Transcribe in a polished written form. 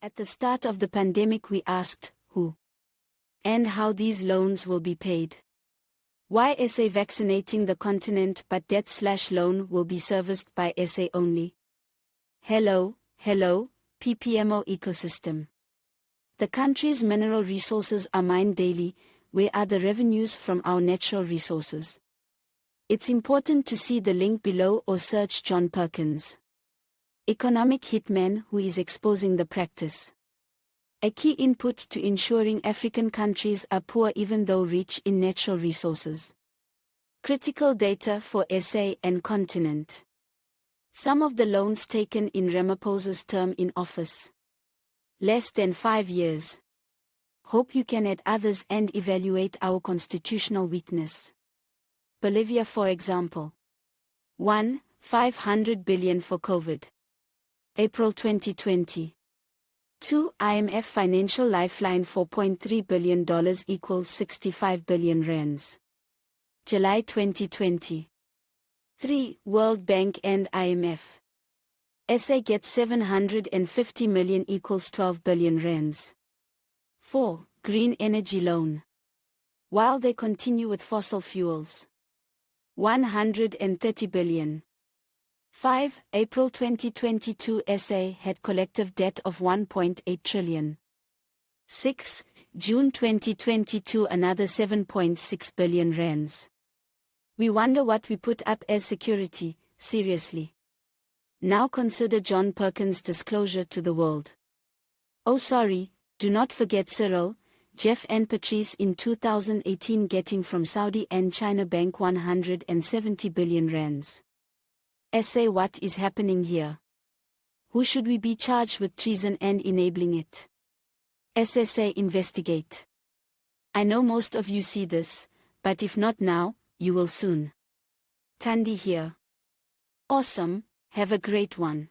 At the start of the pandemic we asked, who and how these loans will be paid. Why SA vaccinating the continent but debt/loan will be serviced by SA only? Hello, PPMO ecosystem. The country's mineral resources are mined daily. Where are the revenues from our natural resources? It's important to see the link below or search John Perkins. Economic hitman who is exposing the practice. A key input to ensuring African countries are poor even though rich in natural resources. Critical data for SA and continent. Some of the loans taken in Ramaphosa's term in office. Less than 5 years. Hope you can add others and evaluate our constitutional weakness. Bolivia for example. 1. 500 billion for COVID. April 2020. 2. IMF Financial Lifeline $4.3 billion equals 65 billion rands. July 2020. 3. World Bank and IMF. SA gets 750 million equals 12 billion rands. 4. Green energy loan. While they continue with fossil fuels. 130 billion. 5. April 2022 SA had collective debt of 1.8 trillion. 6. June 2022 another 7.6 billion rands. We wonder what we put up as security, seriously. Now consider John Perkins' disclosure to the world. Oh sorry, do not forget Cyril, Jeff and Patrice in 2018 getting from Saudi and China Bank 170 billion rands. SA what is happening here? Who should we be charged with treason and enabling it? SSA investigate. I know most of you see this, but if not now, you will soon. Tandy here. Awesome, have a great one.